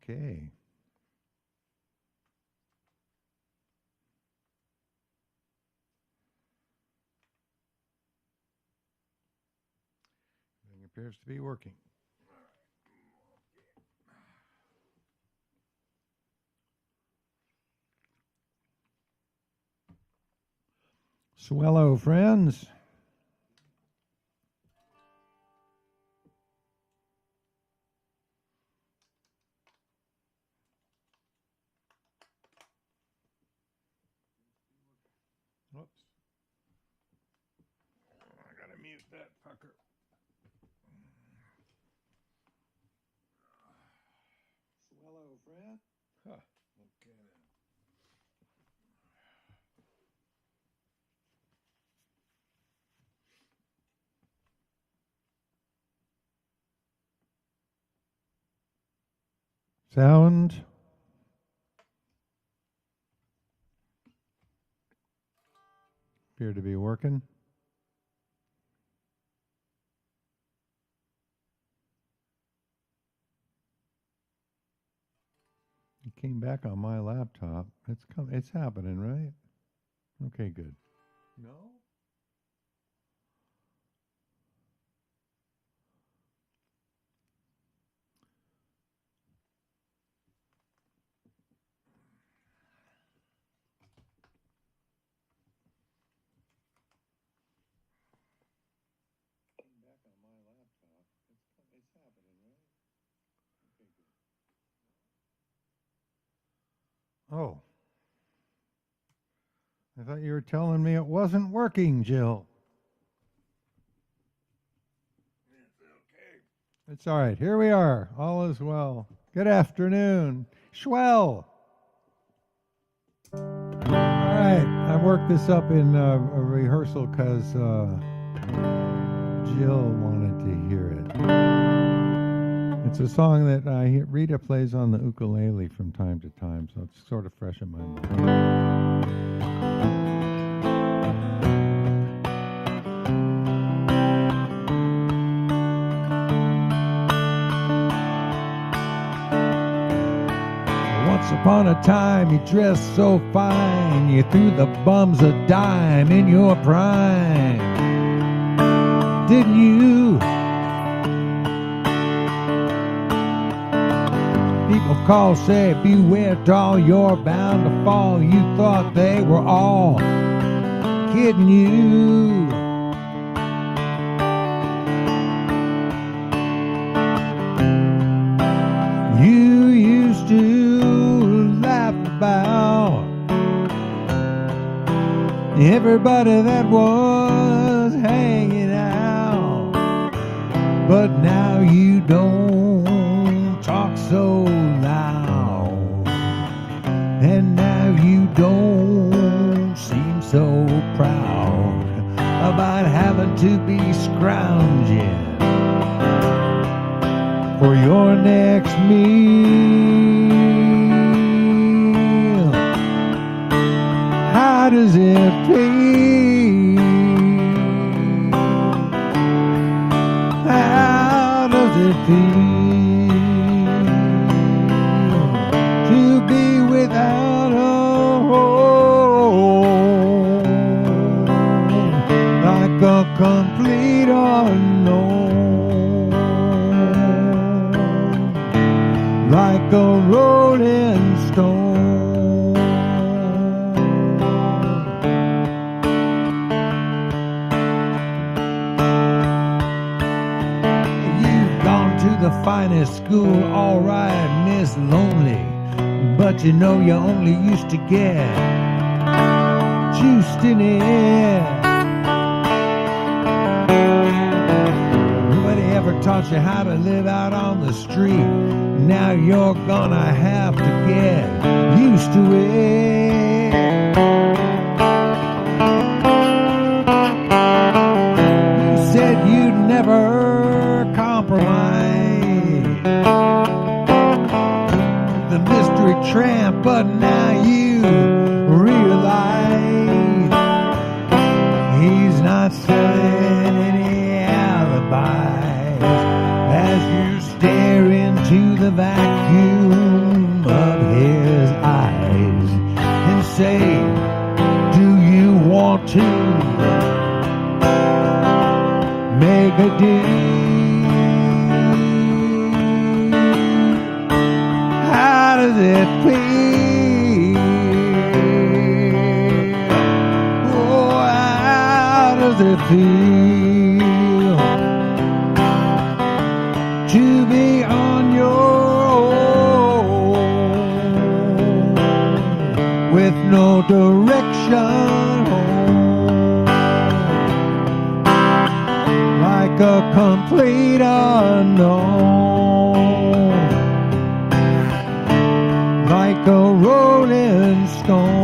Okay. It appears to be working. Swello, friends. Whoops. I gotta mute that fucker. Swello, friend. Huh. Okay then. Sound. Appear to be working. It came back on my laptop. It's happening, right? Okay, good. No? Came back on my laptop. It's happening, right? Okay, good. Oh. I thought you were telling me it wasn't working, Jill. It's okay. It's all right. Here we are. All is well. Good afternoon. Schwell. All right. I worked this up in a rehearsal because Jill wanted to hear it. It's a song that Rita plays on the ukulele from time to time, so it's sort of fresh in my mind. Once upon a time, you dressed so fine, you threw the bums a dime in your prime, didn't you? People call, say, beware, doll, you're bound to fall. You thought they were all kidding you. You used to laugh about everybody that was hanging out, but now you don't talk so loud, and now you don't seem so proud about having to be scrounging for your next meal. How does it feel? How does it feel to be without a home, like a complete unknown, like a rolling stone? You've gone to the finest school, all right, Miss Lonely, but you know you only used to get juiced in it. Nobody ever taught you how to live out on the street. Now you're gonna have to get used to it. You said you'd never compromise the mystery tramp, but now you realize he's not selling any alibis as you stare into the vacuum to make a deal. How does it feel? Oh, how does it feel to be on your own with no direction home, like a complete unknown, like a rolling stone.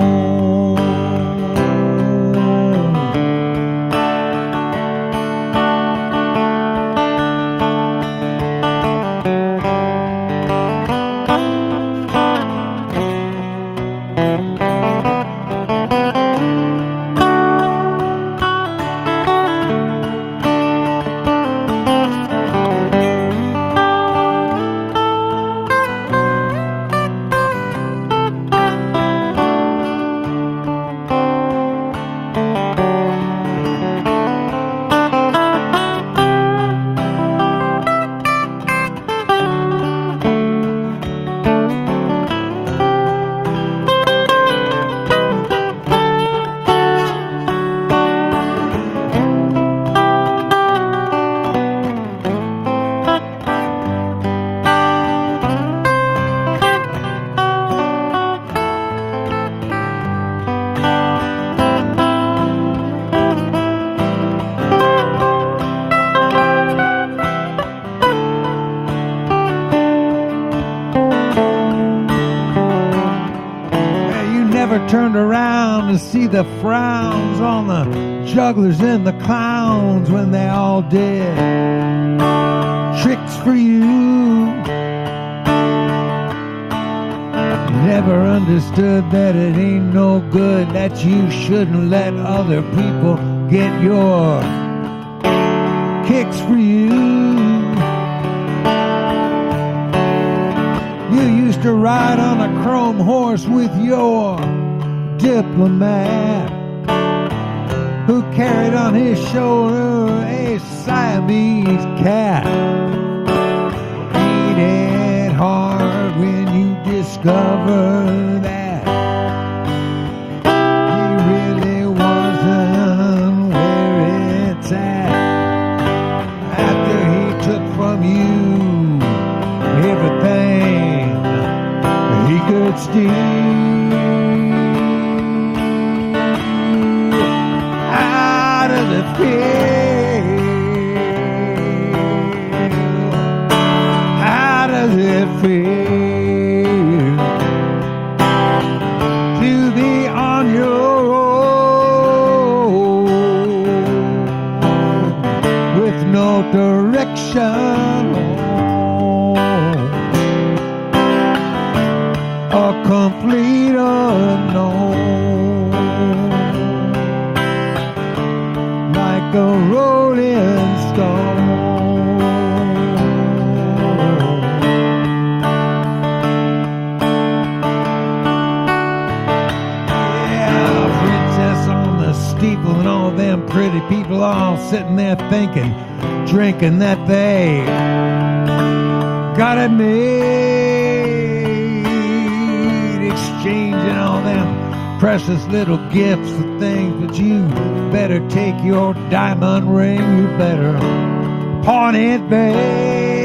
Turned around to see the frowns on the jugglers and the clowns when they all did tricks for you. Never understood that it ain't no good, that you shouldn't let other people get your kicks for you. You used to ride on a chrome horse with your diplomat, who carried on his shoulder a Siamese cat. Ain't it hard when you discover that he really wasn't where it's at, after he took from you everything he could steal? How does it feel to be on your own with no direction, a complete unknown, like a rolling stone? Steeple and all them pretty people all sitting there thinking, drinking that they got it made, exchanging all them precious little gifts for things. But you better take your diamond ring, you better pawn it, babe.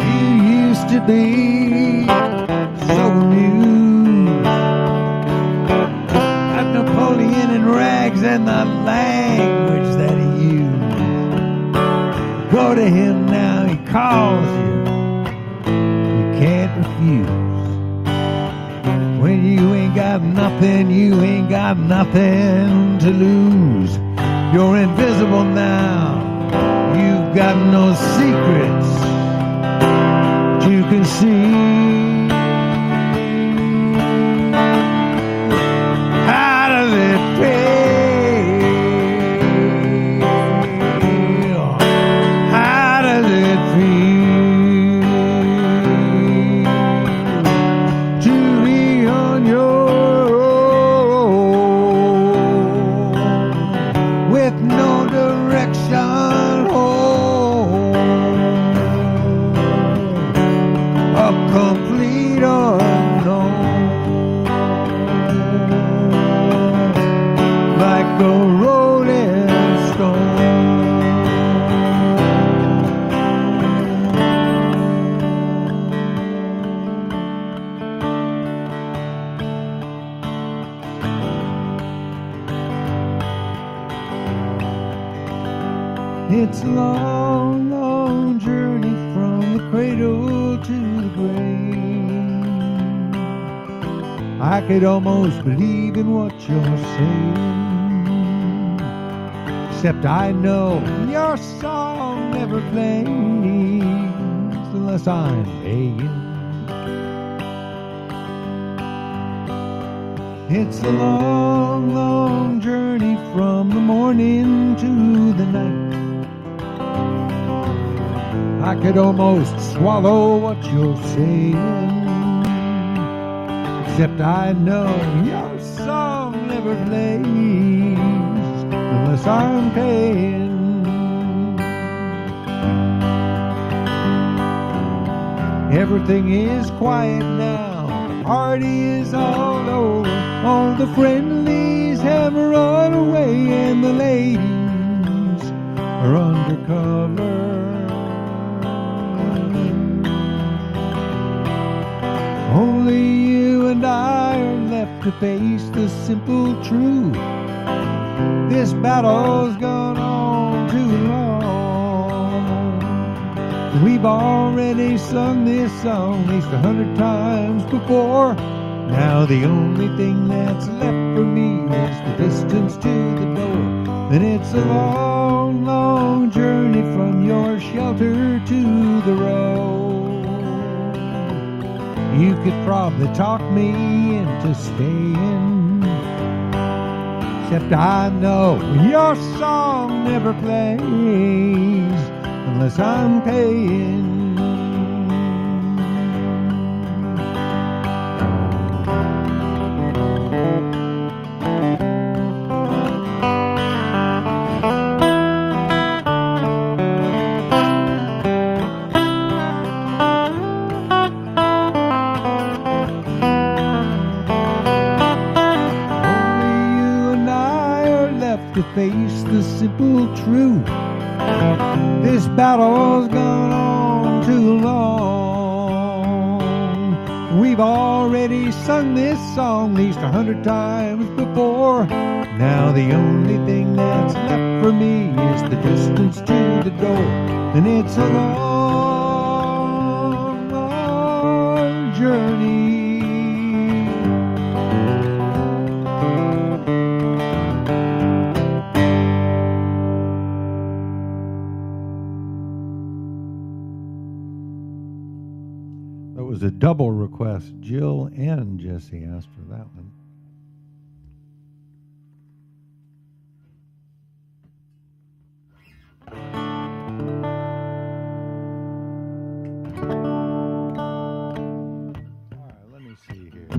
You used to be so amused Napoleon in rags and the language that he used. Go to him now, he calls you, you can't refuse. When you ain't got nothing, you ain't got nothing to lose. You're invisible now, you've got no secrets you can see. On your It's a long, long journey from the cradle to the grave. I could almost believe in what you're saying, except I know your song never plays unless I'm paying. It's a long, long journey from the morning to the night. I could almost swallow what you're saying, except I know your song never plays unless I'm paying. Everything is quiet now, the party is all over. All the friendlies have run away and the ladies are undercover. Only you and I are left to face the simple truth. This battle's gone on too long. We've already sung this song at least 100 times before. Now the only thing that's left for me is the distance to the door. And it's a long, long journey from your shelter to the road. You could probably talk me into staying, except I know your song never plays unless I'm paying. To face the simple truth, this battle's gone on too long. We've already sung this song at least 100 times before. Now the only thing that's left for me is the distance to the door. And it's a long, long journey. It was a double request. Jill and Jesse asked for that one. All right, let me see here.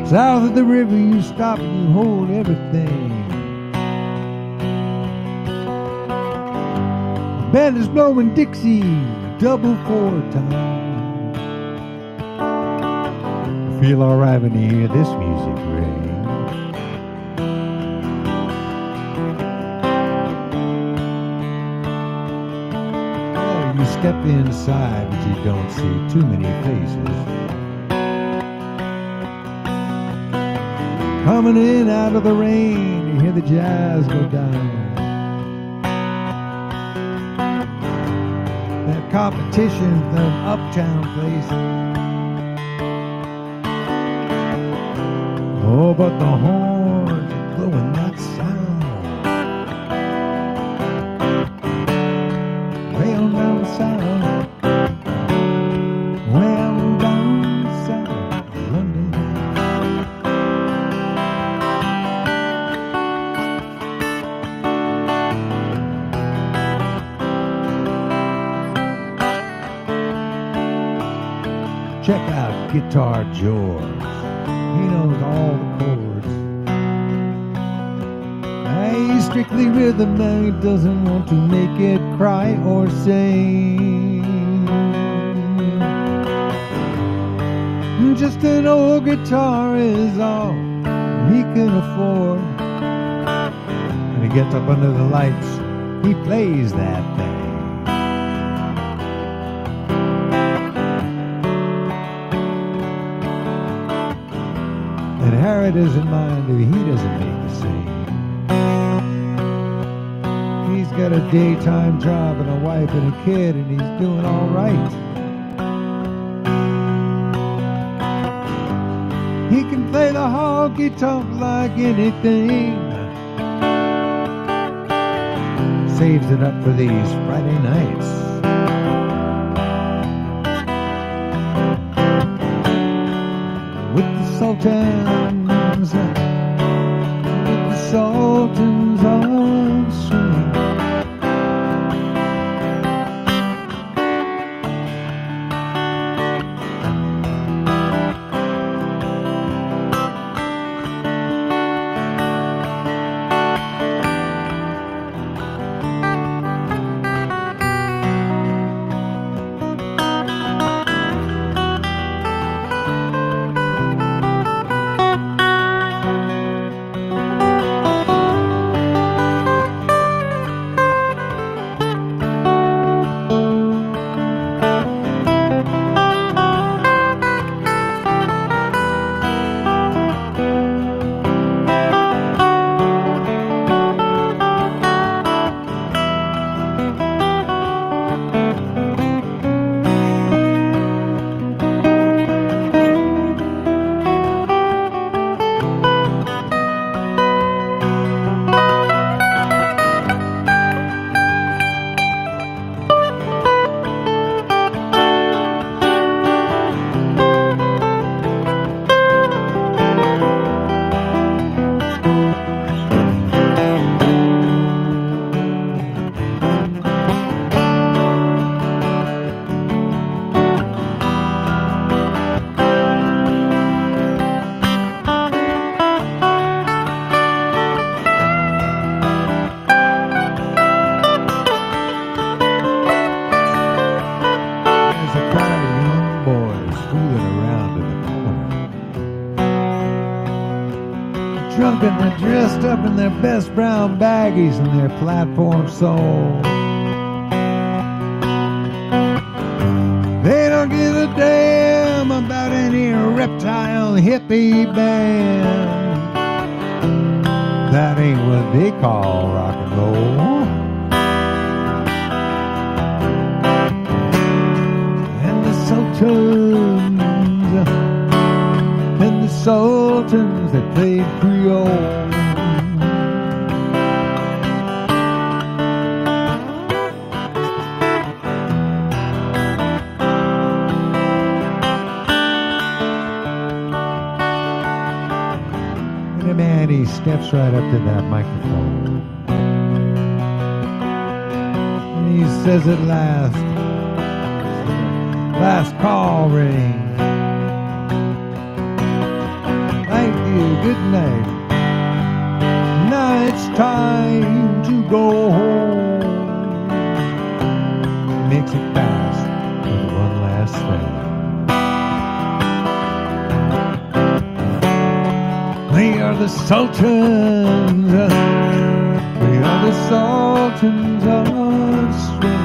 South of the river you stop and you hold everything. Band is blowing Dixie, double 4 time. Feel alright when you hear this music ring. Oh, you step inside, but you don't see too many faces. Coming in out of the rain, you hear the jazz go down. That competition from uptown places. Oh, but the horns are blowing that sound. Way on down the side. Way on down the side of London. Check out Guitar George. He knows all the chords. He's strictly rhythm now. He doesn't want to make it cry or sing. Just an old guitar is all he can afford. When he gets up under the lights, he plays that thing. And Harry doesn't mind if he doesn't make the same. He's got a daytime job and a wife and a kid, and he's doing all right. He can play the honky tonk like anything. Saves it up for these Friday nights. With the Sultans, with the Sultans of Swing. Drunk and they're dressed up in their best brown baggies and their platform soul. They don't give a damn about any reptile hippie band. That ain't what they call rock and roll. And the Sultans, and the Sultans, they played Creole. And a man, he steps right up to that microphone. And he says at last call ring. Thank you, good night. Now it's time to go home. makes it fast with one last thing. We are the Sultans. We are the Sultans of Swing.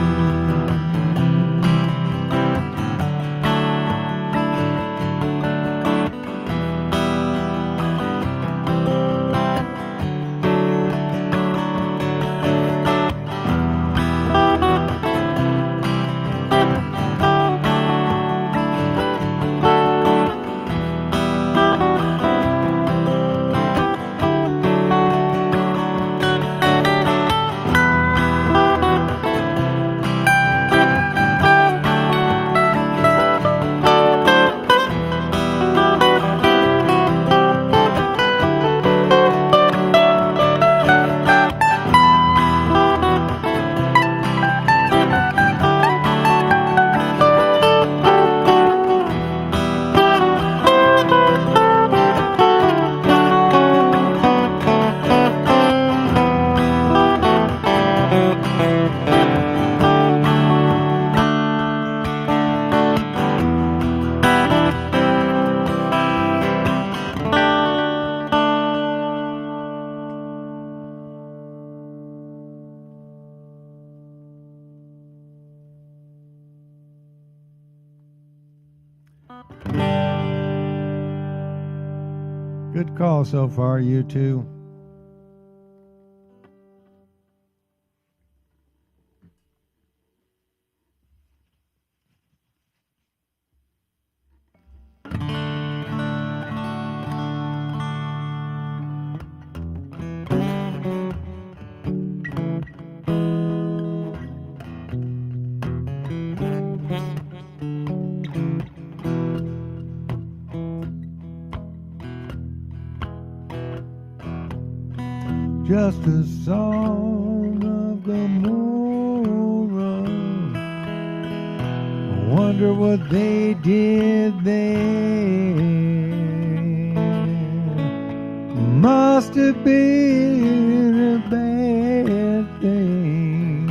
Good call so far, you two. Just a song of Gomorrah. I wonder what they did there. Must have been a bad thing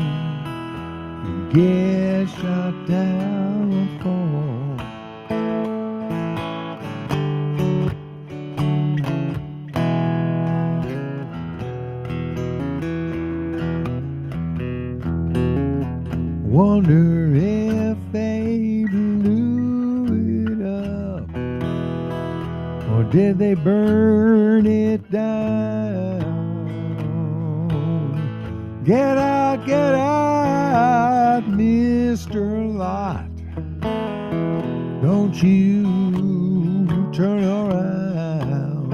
to get shot down for. Wonder if they blew it up, or did they burn it down? Get out, Mr. Lot. Don't you turn around.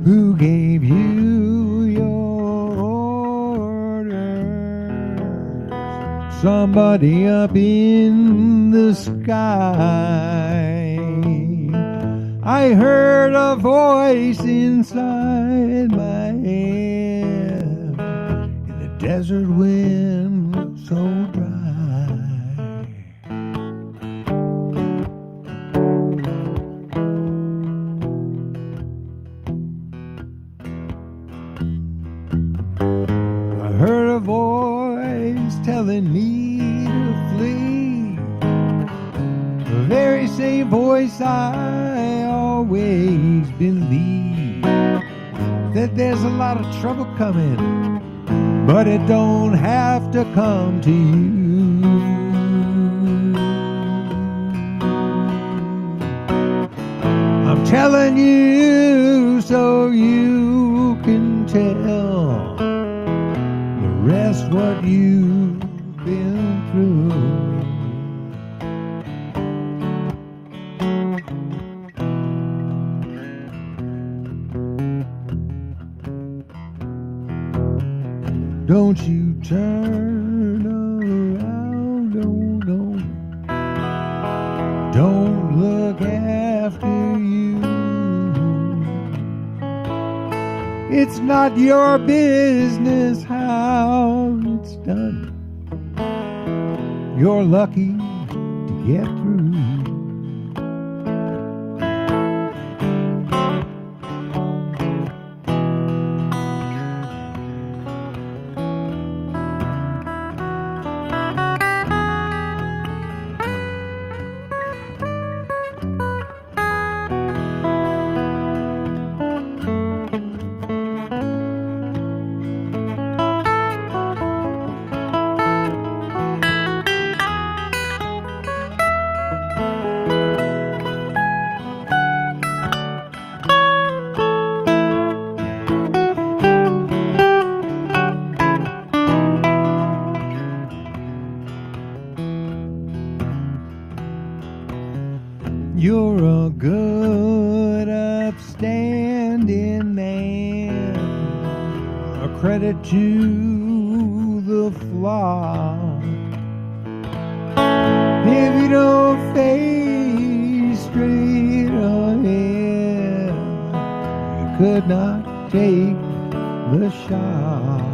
Who gave you your orders? Somebody up in the sky. I heard a voice inside my head in the desert wind so dry. I heard a voice same voice I always believe, that there's a lot of trouble coming, but it don't have to come to you. I'm telling you so you can tell the rest what you've been through. Don't you turn around, oh no. Don't look after you. It's not your business how it's done. You're lucky to get through. You're a good, upstanding man, a credit to the flock. If you don't face straight ahead, you could not take the shot.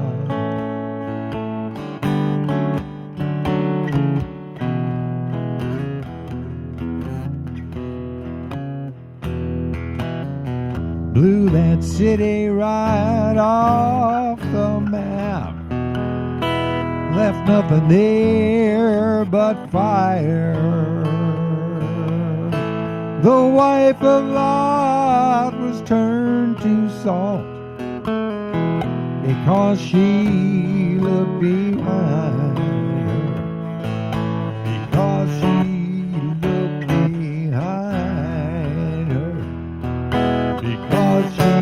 Blew that city right off the map, left nothing there but fire. The wife of Lot was turned to salt because she looked behind her. Because she looked behind her. Because she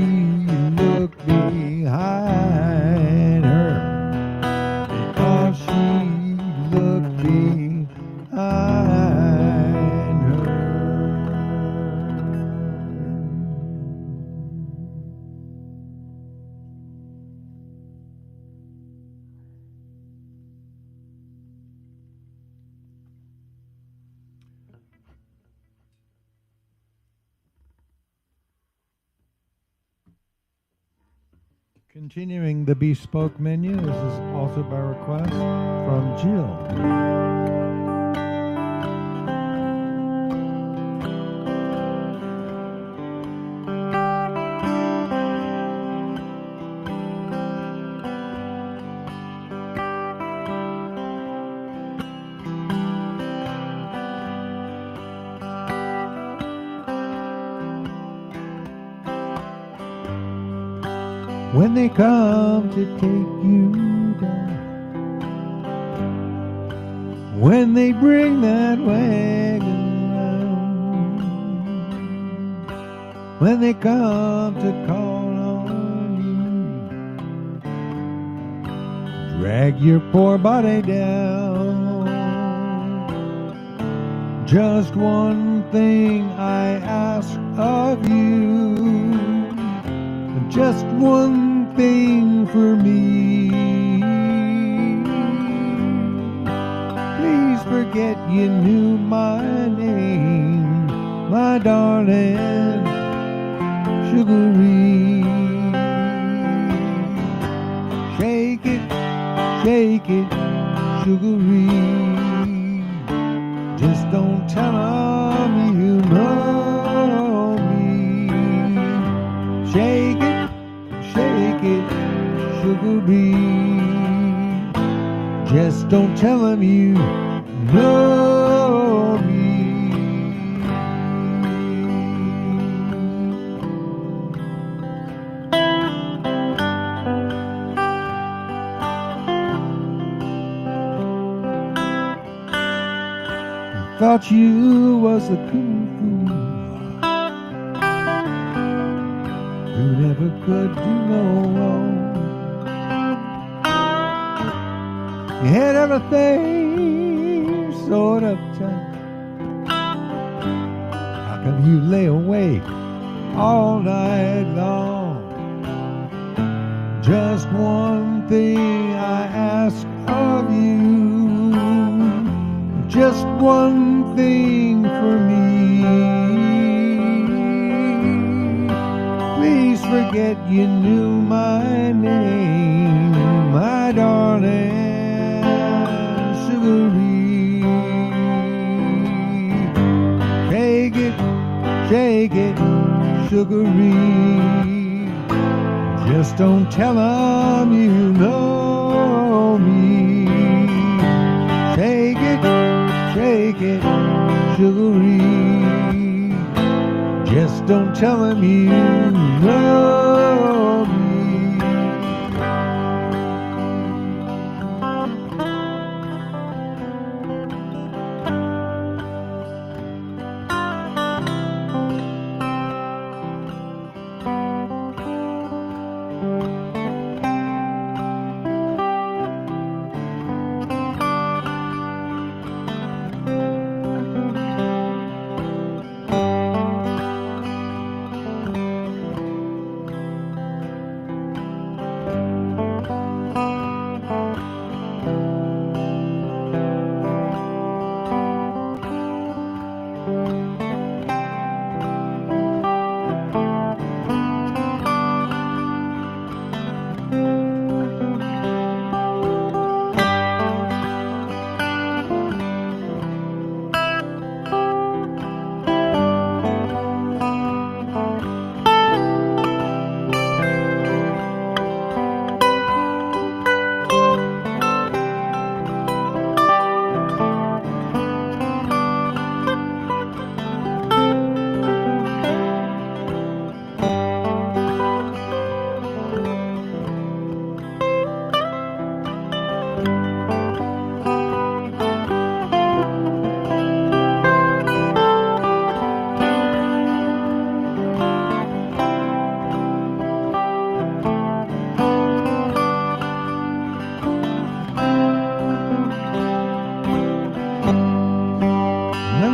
looked behind her. Because she looked behind her. Continuing the bespoke menu, this is also by request from Jill. When they come to take you down, when they bring that wagon round, when they come to call on you, drag your poor body down. Just one thing I ask of you, just one thing for me. Please forget you knew my name, my darling Sugaree. Shake it, Sugaree. Just don't tell 'em you know me. Shake it, Sugaree. Just don't tell 'em you know me. thought you was a cool fool who never could do no wrong. You had everything sort of tight. How come you lay awake all night long? Just one thing I ask of you, just one thing for me. Please forget you knew my name, my darling Sugaree. Take it, Sugaree. Just don't tell 'em you know me. Take it, Sugaree. Just don't tell 'em you know me.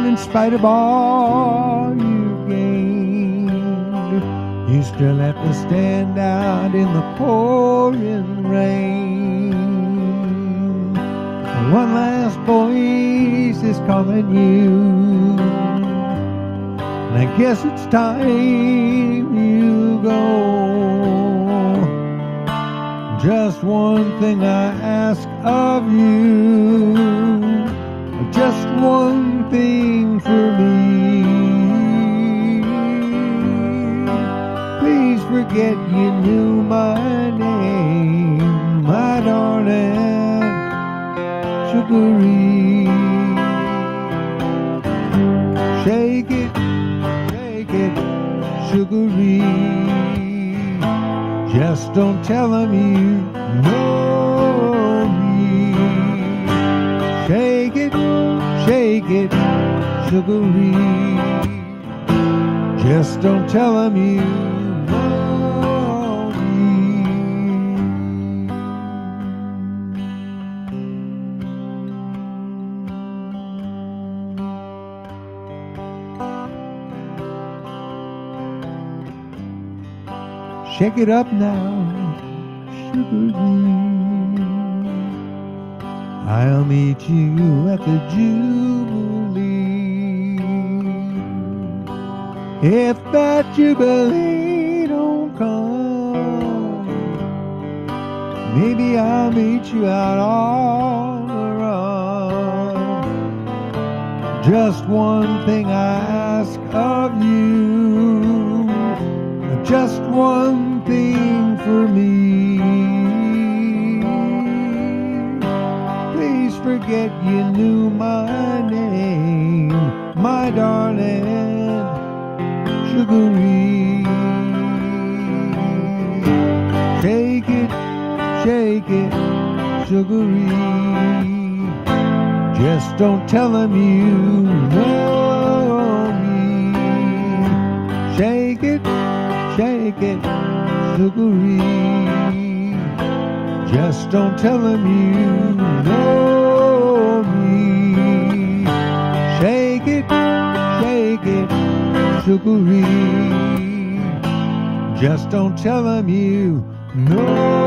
In spite of all you've gained, you still have to stand out in the pouring rain. One last voice is calling you, and I guess it's time you go. Just one thing I ask of you, just one thing for me. Please forget you knew my name, my darling Sugaree. Shake it, Sugaree. Just don't tell 'em you know me. Shake it, Sugaree. Just don't tell 'em you know me. Shake it up now, Sugaree. I'll meet you at the Jubilee. If that Jubilee don't come, maybe I'll meet you out on the run. Just one thing I ask of you, just one thing for me. Please forget you knew my name, my darling Sugaree. Shake it, Sugaree. Just don't tell 'em you don't tell him you know me. Shake it, Sugaree. Just don't tell him you know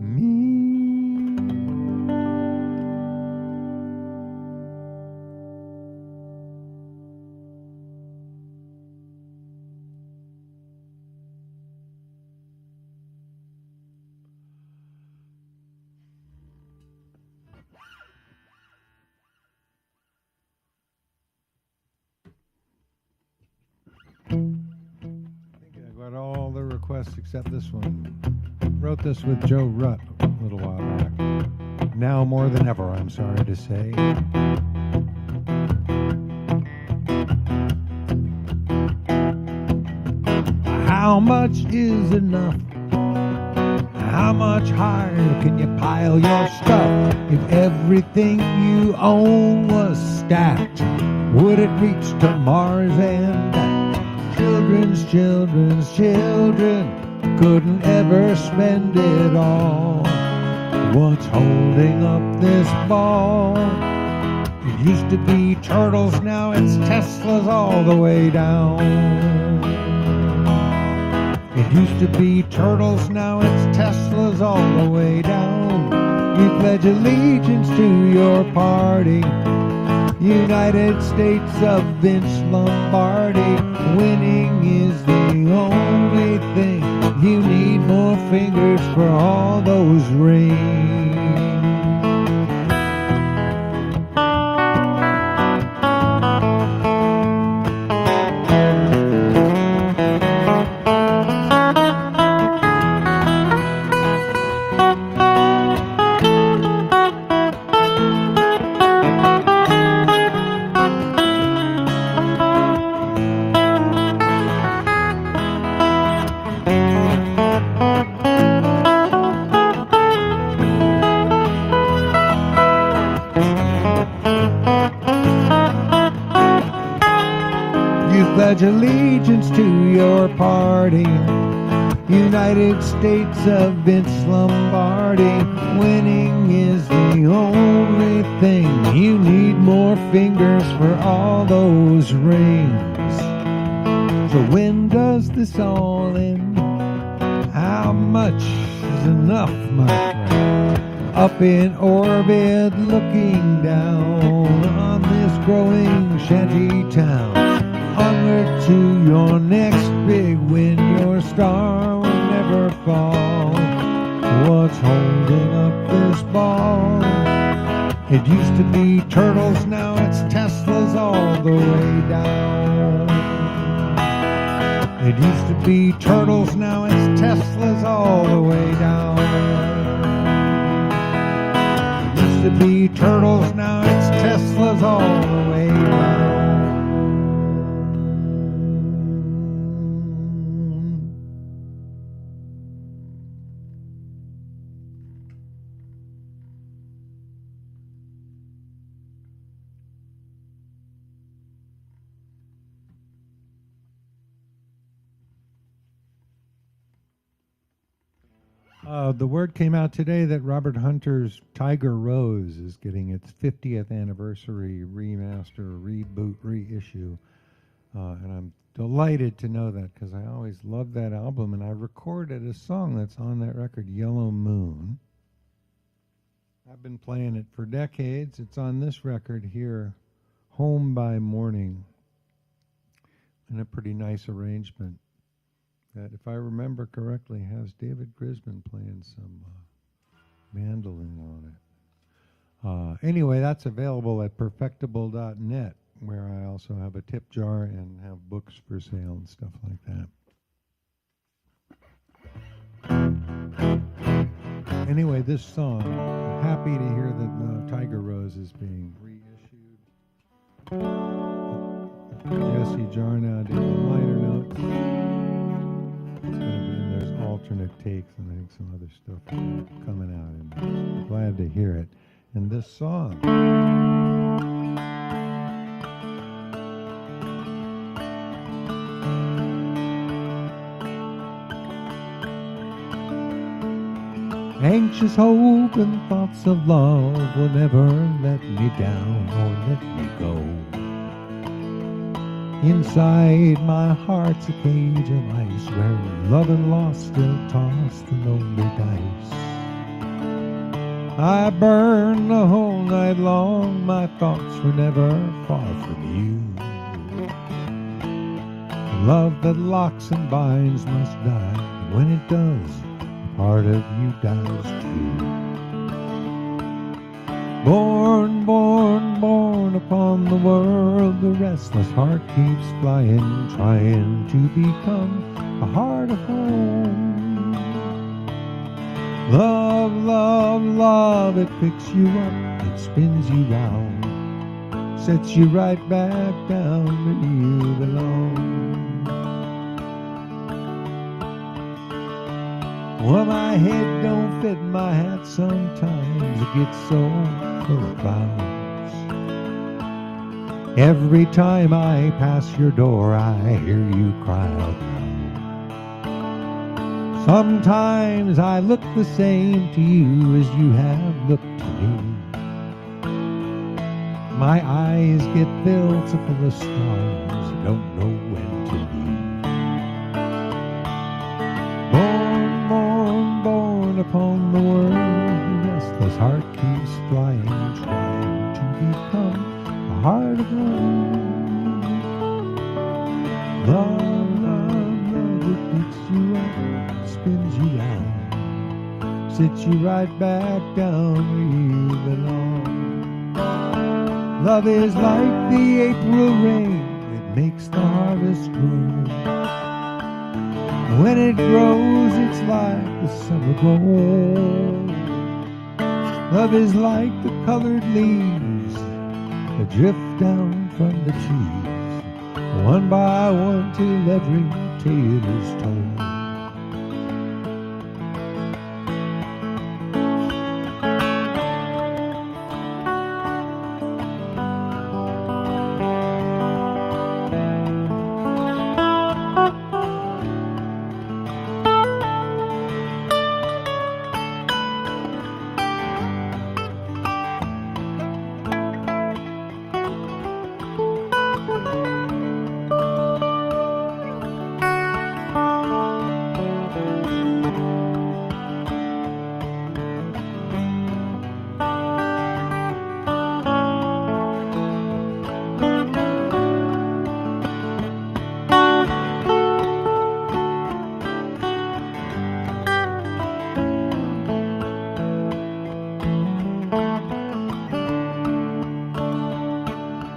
me. I think I got all the requests except this one. Wrote this with Joe Rutt a little while back. Now more than ever, I'm sorry to say. How much is enough? How much higher can you pile your stuff? If everything you own was stacked, would it reach to Mars and back? Children's children couldn't ever spend it all. What's holding up this ball? It used to be turtles, now it's Teslas all the way down. It used to be turtles, now it's Teslas all the way down. We pledge allegiance to your party, United States of Vince Lombardi. Winning is the only thing. You need more fingers for all those rings. Pledge allegiance to your party, United States of Vince Lombardi. Winning is the only thing. You need more fingers for all those rings. So when does this all end? How much is enough, my friend? Up in orbit looking down on this growing shanty town. Onward to your next big win, your star will never fall. What's holding up this ball? It used to be turtles, now it's Teslas all the way down. It used to be turtles, now it's Teslas all the way down. It used to be turtles, now it's Teslas all the way down. The word came out today that Robert Hunter's Tiger Rose is getting its 50th anniversary remaster, reboot, reissue. And I'm delighted to know that because I always loved that album. And I recorded a song that's on that record, Yellow Moon. I've been playing it for decades. It's on this record here, Home by Morning, in a pretty nice arrangement that, if I remember correctly, has David Grisman playing some mandolin on it. Anyway, that's available at perfectible.net, where I also have a tip jar and have books for sale and stuff like that. Anyway, this song, happy to hear that Tiger Rose is being reissued. Jesse Jarnow did the liner notes. And there's alternate takes and I think some other stuff coming out, and I'm glad to hear it. And this song Anxious hope and thoughts of love will never let me down or let me go. Inside my heart's a cage of ice where love and loss still toss the lonely dice. I burn the whole night long, my thoughts were never far from you. The love that locks and binds must die, and when it does, part of you dies too. Born, born, born upon the world, the restless heart keeps flying, trying to become a heart of home. Love, love, love, it picks you up, it spins you round, sets you right back down where you belong. Well, my head don't fit my hat sometimes, it gets so full of clouds. Every time I pass your door, I hear you cry out loud. Sometimes I look the same to you as you have looked to me. My eyes get filled so full of stars, I don't know when to leave. Born, born, born upon the world, the restless heart keeps flying, trying to become a heart of home. Love, love, love, it picks you up, spins you round, sets you right back down where you belong. Love is like the April rain, it makes the harvest grow. When it grows, it's like the summer glow. Love is like the colored leaves that drift down from the trees, one by one till every tale is told.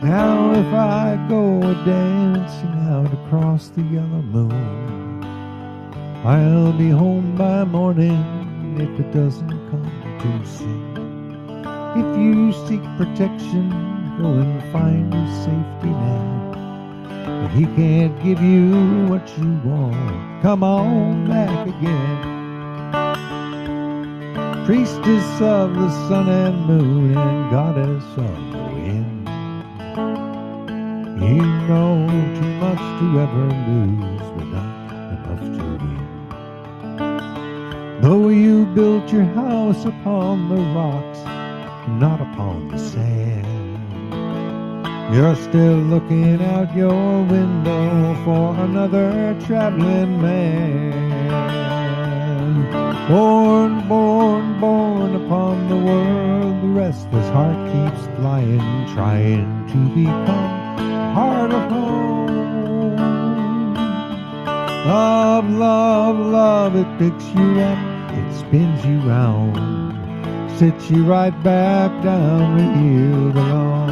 Now if I go dancing out across the yellow moon, I'll be home by morning if it doesn't come too soon. If you seek protection, go and find a safety net. If he can't give you what you want, come on back again. Priestess of the sun and moon and goddess of the wind, you know too much to ever lose, but not enough to win. Though you built your house upon the rocks, not upon the sand, you're still looking out your window for another traveling man. Born, born, born upon the world, the restless heart keeps flying, trying to become heart of home. Love, love, love, it picks you up, it spins you round, sits you right back down where you belong.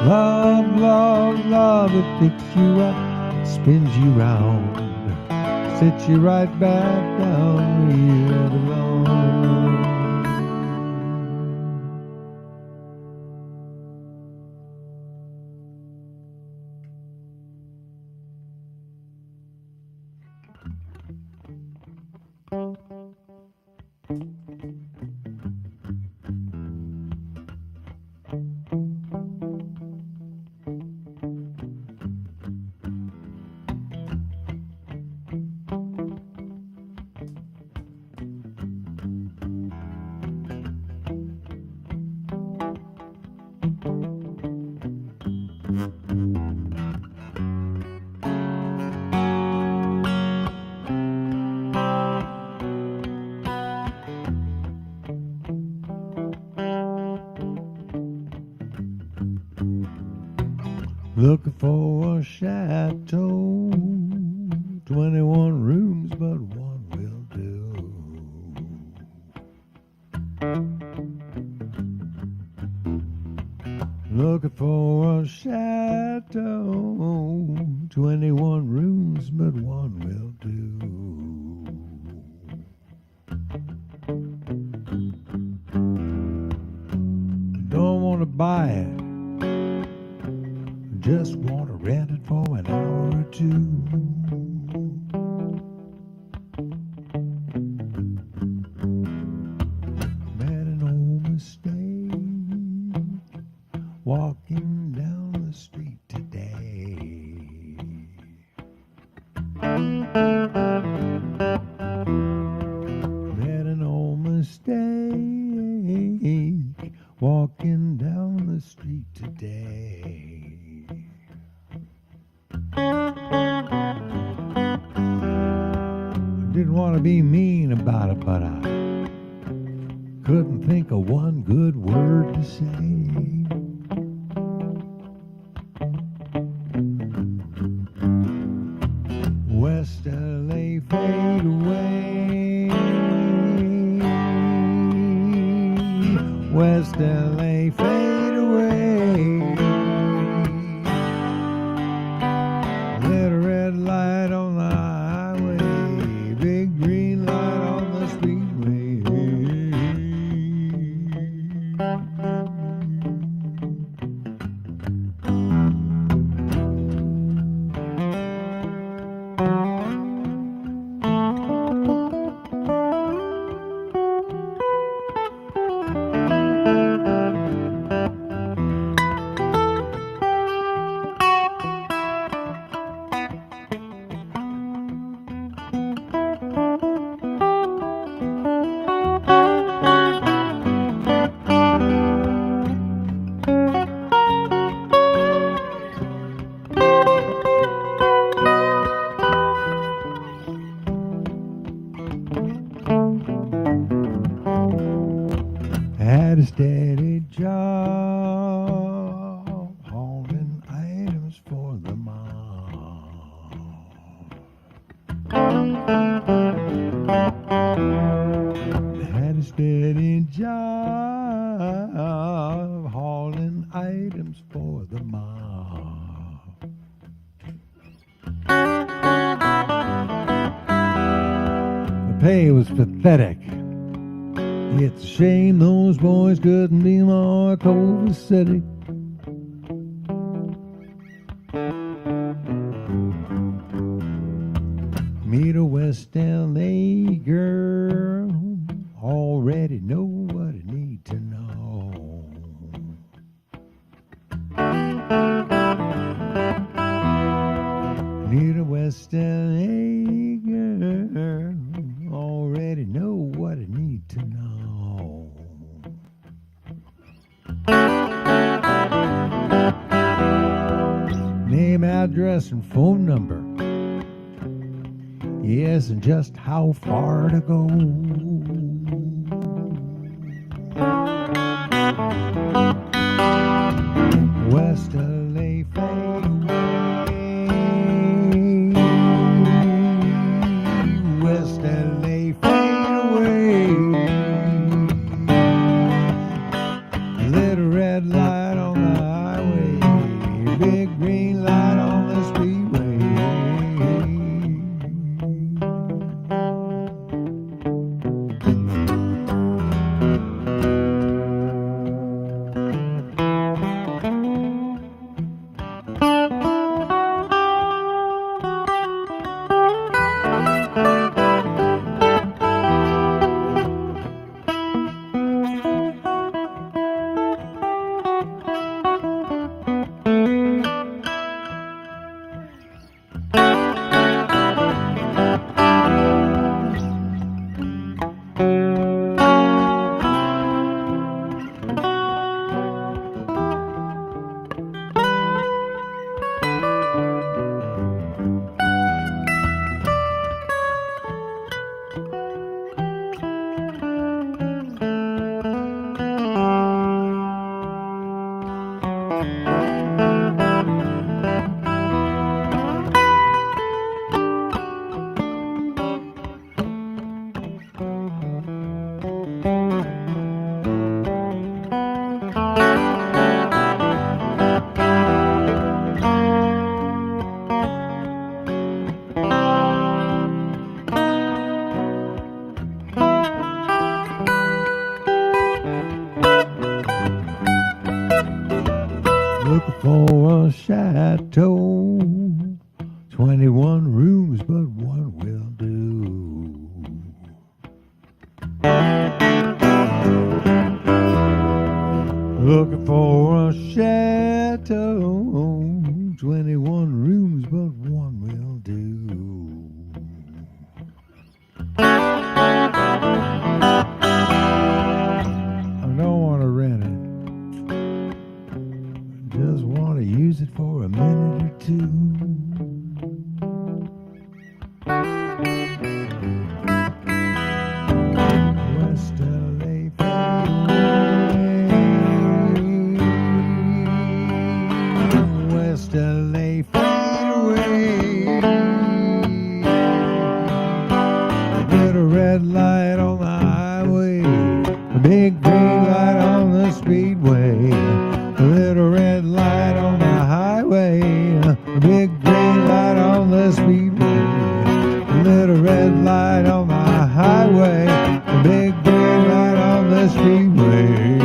Love, love, love, it picks you up, it spins you round, sits you right back down where you belong. Looking for a chateau, 21 rooms, but one will do. Looking for a chateau, 21 rooms, but one will do. Don't want to buy it, just want to rent it for an hour or two. Made an old mistake walking down the street today. Made an old mistake walking down the street today. Didn't want to be mean about it, but I couldn't think of one good word to say. West LA fade away. West LA fade away. Little red light on the highway, big green light on the speedway. Had a steady job, hauling items for the mob. Had a steady job, hauling items for the mob. The pay was pathetic. It's a shame those boys couldn't be more copacetic. Meet a West LA girl, already know what I need to know. Meet a West LA girl, already know what I need to know. Name, address, and phone number. Yes, and just how far to go. West LA fade away. West LA fade away. Little red light on the highway, big green light on the speedway. chateau. 21 rooms, but one will do. Looking for a chateau. 21 rooms, but one will do. I don't want to rent it. Just want to use it for a minute or two. West LA Fadeaway. West LA Fadeaway. A little red light on the highway, a big green light on the speedway. A little red light on the highway, a big green light on the speedway. A little red light on the highway, a big green light on the speedway.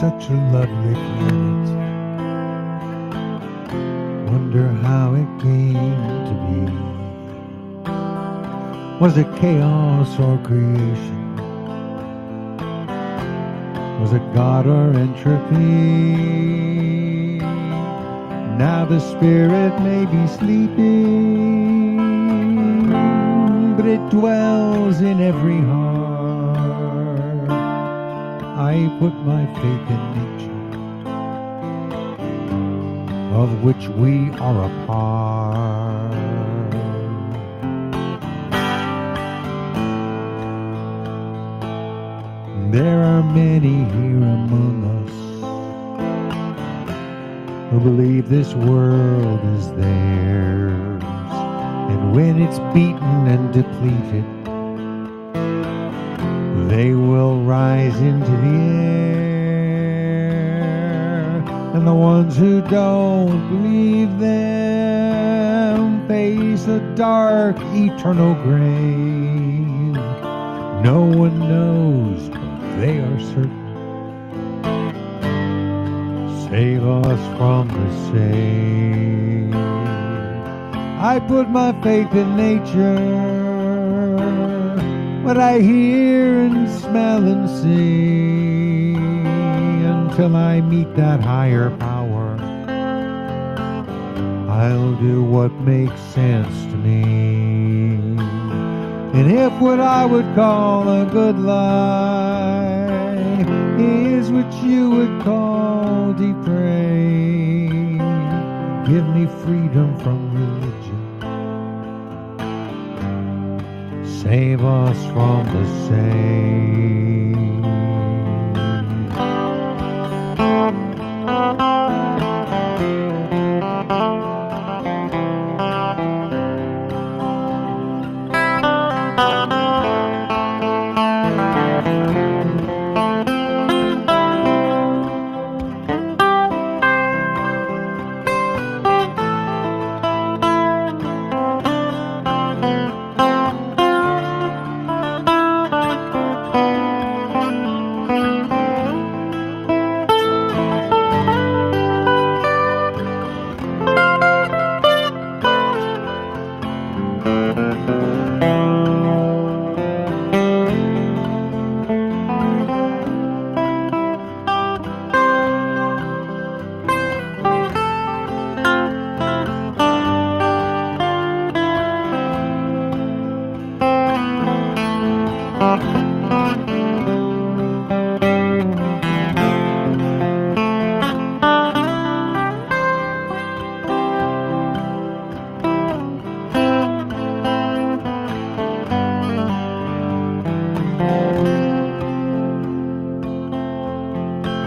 Such a lovely planet. Wonder how it came to be. Was it chaos or creation? Was it God or entropy? Now the spirit may be sleeping, but it dwells in every heart. I put my faith in nature, of which we are a part. There are many here among us who believe this world is theirs, and when it's beaten and depleted, they will rise into the air, and the ones who don't believe them face a dark, eternal grave. No one knows, but they are certain. Save us from the same. I put my faith in nature, what I hear and smell and see, until I meet that higher power. I'll do what makes sense to me. And if what I would call a good life is what you would call depraved, give me freedom from religion. Save us from the same.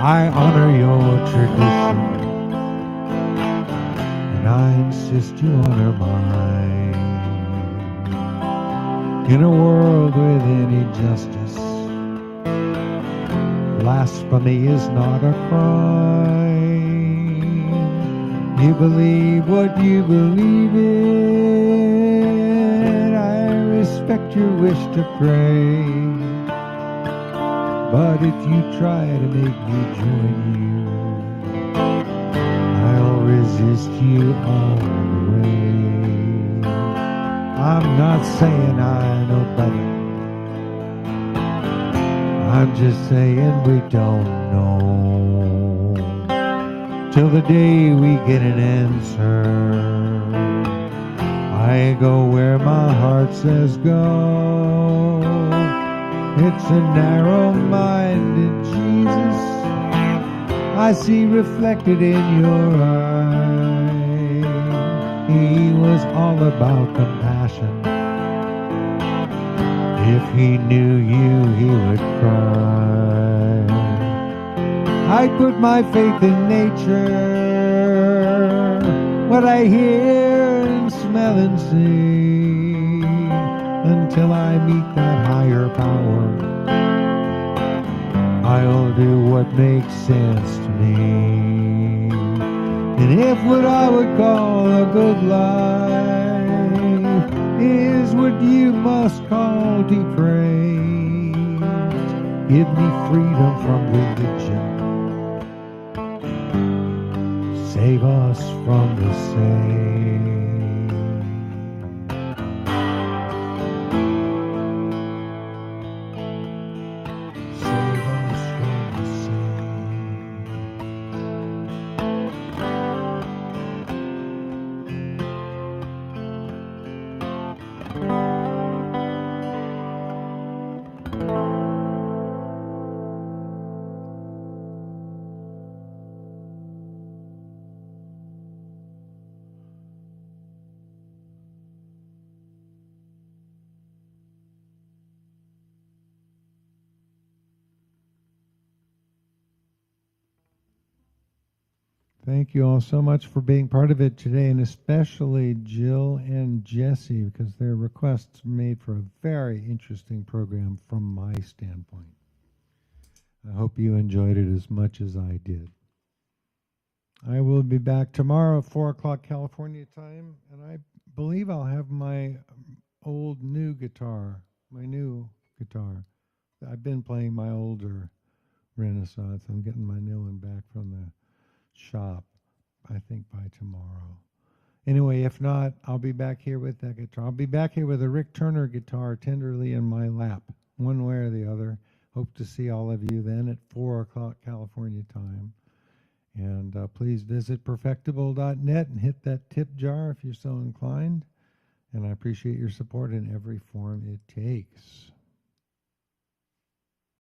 I honor your tradition, and I insist you honor mine. In a world with any justice, blasphemy is not a crime. You believe what you believe in. I respect your wish to pray. But if you try to make me join you, I'll resist you all the way. I'm not saying I know better. I'm just saying we don't know. Till the day we get an answer, I go where my heart says go. It's a narrow-minded Jesus I see reflected in your eye. He was all about compassion. If he knew you, he would cry. I put my faith in nature, what I hear and smell and see, until I meet that higher power. I'll do what makes sense to me. And if what I would call a good life is what you must call depraved, give me freedom from religion. Save us from the same. Thank you all so much for being part of it today, and especially Jill and Jesse, because their requests made for a very interesting program from my standpoint. I hope you enjoyed it as much as I did. I will be back tomorrow at 4 o'clock California time, and I believe I'll have my new guitar. I've been playing my older Renaissance. I'm getting my new one back from the shop, I think, by tomorrow. Anyway, if not, I'll be back here with that guitar. I'll be back here with a Rick Turner guitar tenderly in my lap, one way or the other. Hope to see all of you then at 4 o'clock California time. And please visit perfectible.net and hit that tip jar if you're so inclined. And I appreciate your support in every form it takes.